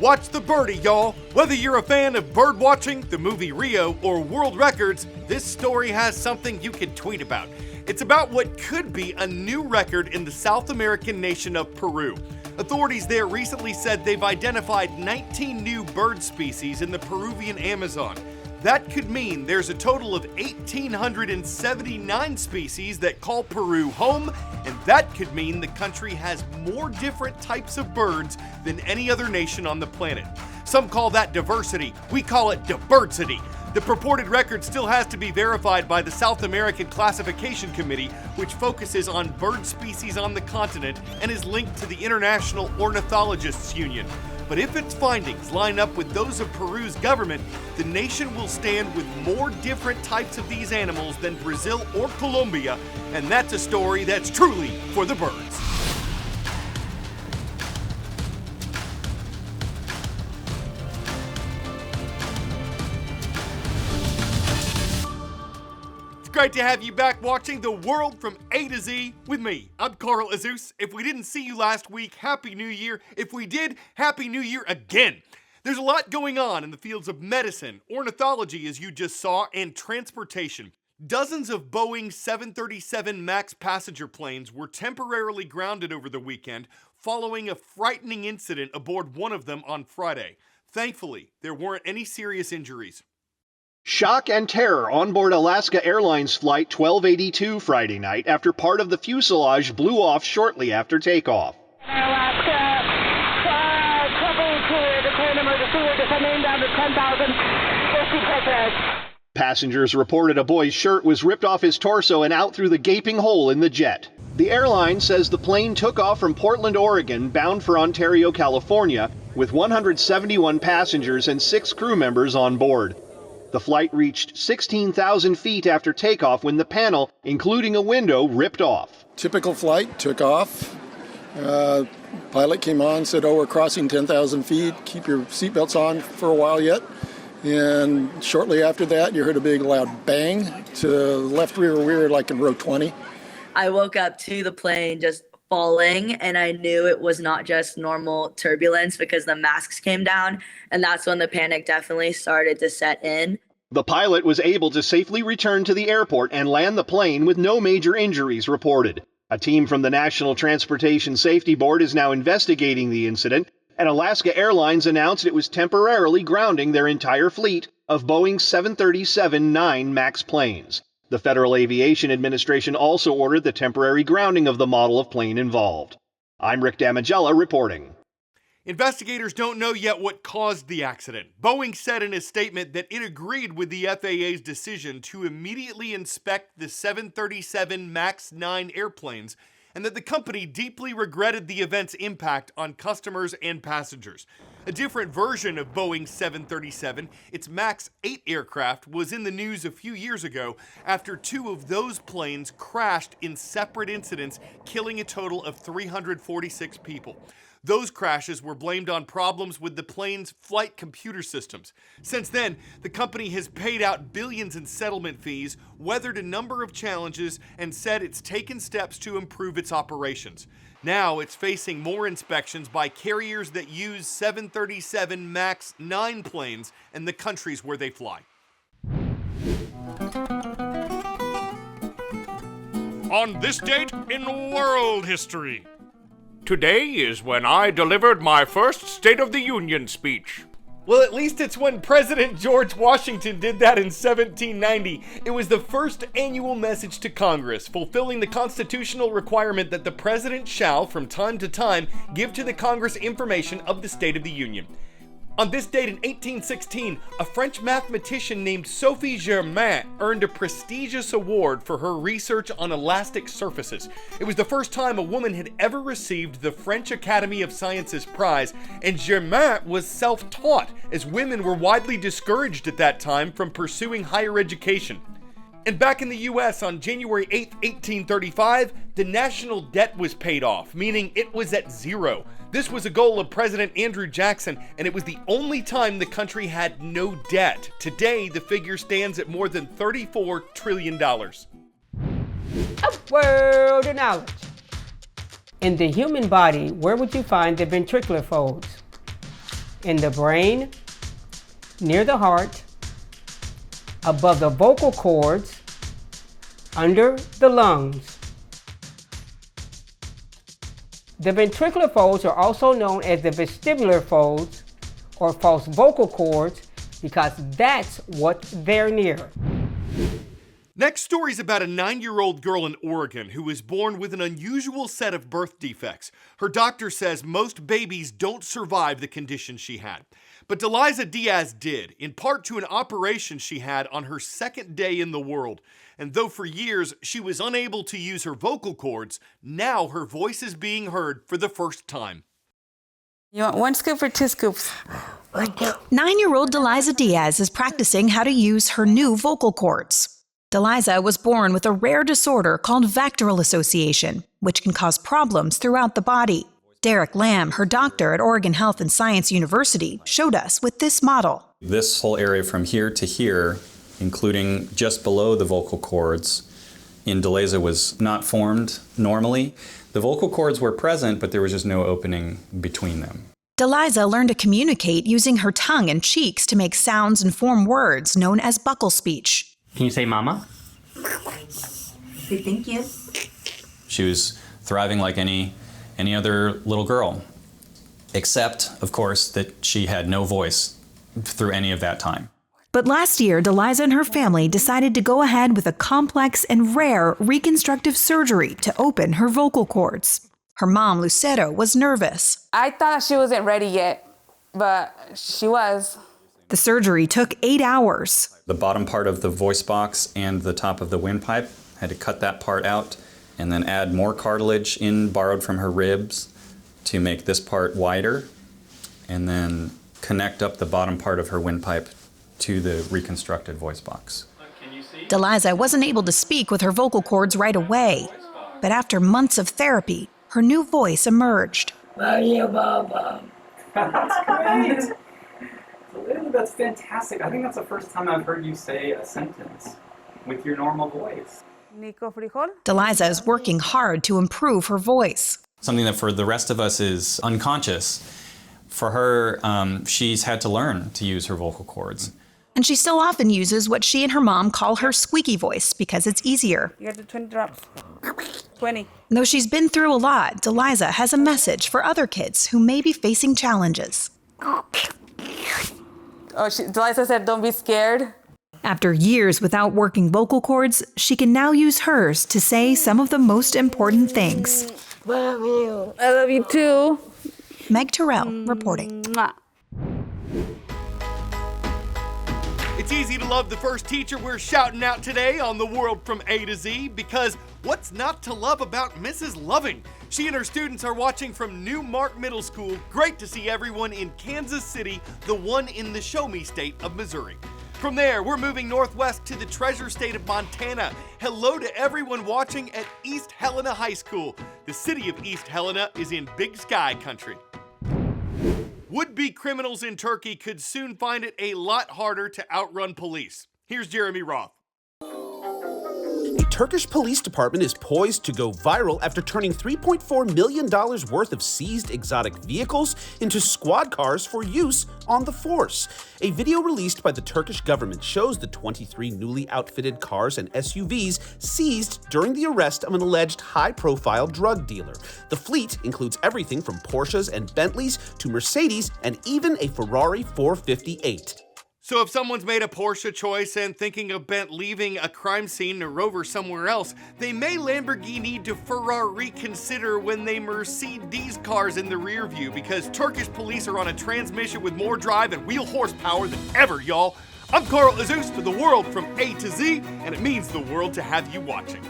Watch the birdie, y'all. Whether you're a fan of bird watching, the movie Rio, or world records, this story has something you can tweet about. It's about what could be a new record in the South American nation of Peru. Authorities there recently said they've identified 19 new bird species in the Peruvian Amazon. That could mean there's a total of 1,879 species that call Peru home, and that could mean the country has more different types of birds than any other nation on the planet. Some call that diversity. We call it diversity. The purported record still has to be verified by the South American Classification Committee, which focuses on bird species on the continent and is linked to the International Ornithologists Union. But if its findings line up with those of Peru's government, the nation will stand with more different types of these animals than Brazil or Colombia, and that's a story that's truly for the birds. Great to have you back watching the world from A to Z with me. I'm Carl Azuz. If we didn't see you last week, Happy New Year. If we did, Happy New Year again. There's a lot going on in the fields of medicine, ornithology, as you just saw, and transportation. Dozens of Boeing 737 MAX passenger planes were temporarily grounded over the weekend following a frightening incident aboard one of them on Friday. Thankfully, there weren't any serious injuries. Shock and terror on board Alaska Airlines Flight 1282 Friday night after part of the fuselage blew off shortly after takeoff. Alaska, trouble to the plane emergency. We're descending down to 10,000. Proceed process. Passengers reported a boy's shirt was ripped off his torso and out through the gaping hole in the jet. The airline says the plane took off from Portland, Oregon, bound for Ontario, California, with 171 passengers and 6 crew members on board. The flight reached 16,000 feet after takeoff when the panel, including a window, ripped off. Typical flight, took off. Pilot came on, said, we're crossing 10,000 feet. Keep your seatbelts on for a while yet. And shortly after that, you heard a big loud bang to the left rear wheel, like in row 20. I woke up to the plane just falling, and I knew it was not just normal turbulence because the masks came down, and that's when the panic definitely started to set in. The pilot was able to safely return to the airport and land the plane with no major injuries reported. A team from the National Transportation Safety Board is now investigating the incident, and Alaska Airlines announced it was temporarily grounding their entire fleet of Boeing 737-9 MAX planes. The Federal Aviation Administration also ordered the temporary grounding of the model of plane involved. I'm Rick Damigella reporting. Investigators don't know yet what caused the accident. Boeing said in a statement that it agreed with the FAA's decision to immediately inspect the 737 MAX 9 airplanes, and that the company deeply regretted the event's impact on customers and passengers. A different version of Boeing 737, its MAX 8 aircraft, was in the news a few years ago after 2 of those planes crashed in separate incidents, killing a total of 346 people. Those crashes were blamed on problems with the plane's flight computer systems. Since then, the company has paid out billions in settlement fees, weathered a number of challenges, and said it's taken steps to improve its operations. Now it's facing more inspections by carriers that use 737 MAX 9 planes in the countries where they fly. On this date in world history. Today is when I delivered my first State of the Union speech. Well, at least it's when President George Washington did that in 1790. It was the first annual message to Congress, fulfilling the constitutional requirement that the president shall, from time to time, give to the Congress information of the State of the Union. On this date in 1816, a French mathematician named Sophie Germain earned a prestigious award for her research on elastic surfaces. It was the first time a woman had ever received the French Academy of Sciences prize, and Germain was self-taught, as women were widely discouraged at that time from pursuing higher education. And back in the US on January 8, 1835, the national debt was paid off, meaning it was at zero. This was a goal of President Andrew Jackson, and it was the only time the country had no debt. Today, the figure stands at more than $34 trillion. A world of knowledge. In the human body, where would you find the ventricular folds? in the brain, near the heart, above the vocal cords, under the lungs. The ventricular folds are also known as the vestibular folds or false vocal cords because that's what they're near. Next story's about a 9-year-old girl in Oregon who was born with an unusual set of birth defects. Her doctor says most babies don't survive the condition she had. But Deliza Diaz did, in part to an operation she had on her second day in the world. And though for years she was unable to use her vocal cords, now her voice is being heard for the first time. You want 1 scoop or 2 scoops? 9-year-old Deliza Diaz is practicing how to use her new vocal cords. Deliza was born with a rare disorder called vactoral association, which can cause problems throughout the body. Derek Lamb, her doctor at Oregon Health and Science University, showed us with this model. This whole area from here to here, including just below the vocal cords, in Deliza was not formed normally. The vocal cords were present, but there was just no opening between them. Deliza learned to communicate using her tongue and cheeks to make sounds and form words known as buccal speech. Can you say mama? Say thank you. She was thriving like any other little girl, except, of course, that she had no voice through any of that time. But last year, Deliza and her family decided to go ahead with a complex and rare reconstructive surgery to open her vocal cords. Her mom, Lucero, was nervous. I thought she wasn't ready yet, but she was. The surgery took 8 hours. The bottom part of the voice box and the top of the windpipe, had to cut that part out and then add more cartilage in borrowed from her ribs to make this part wider, and then connect up the bottom part of her windpipe to the reconstructed voice box. Deliza wasn't able to speak with her vocal cords right away, but after months of therapy, her new voice emerged. That's great. That's fantastic. I think that's the first time I've heard you say a sentence with your normal voice. Nico frijol? Deliza is working hard to improve her voice. Something that for the rest of us is unconscious. For her, she's had to learn to use her vocal cords. And she still often uses what she and her mom call her squeaky voice because it's easier. You got the 20 drops. 20. Though she's been through a lot, Deliza has a message for other kids who may be facing challenges. Deliza said, don't be scared. After years without working vocal cords, she can now use hers to say some of the most important things. Love you. I love you too. Meg Terrell reporting. Mwah. It's easy to love the first teacher we're shouting out today on The World from A to Z, because what's not to love about Mrs. Loving? She and her students are watching from New Mark Middle School. Great to see everyone in Kansas City, the one in the Show Me state of Missouri. From there, we're moving northwest to the treasure state of Montana. Hello to everyone watching at East Helena High School. The city of East Helena is in Big Sky country. Would-be criminals in Turkey could soon find it a lot harder to outrun police. Here's Jeremy Roth. A Turkish police department is poised to go viral after turning $3.4 million worth of seized exotic vehicles into squad cars for use on the force. A video released by the Turkish government shows the 23 newly outfitted cars and SUVs seized during the arrest of an alleged high-profile drug dealer. The fleet includes everything from Porsches and Bentleys to Mercedes and even a Ferrari 458. So if someone's made a Porsche choice and thinking of leaving a crime scene to rover somewhere else, they may Lamborghini to Ferrari reconsider when they Mercedes cars in the rear view, because Turkish police are on a transmission with more drive and wheel horsepower than ever, y'all. I'm Carl Azuz for The World from A to Z, and it means the world to have you watching.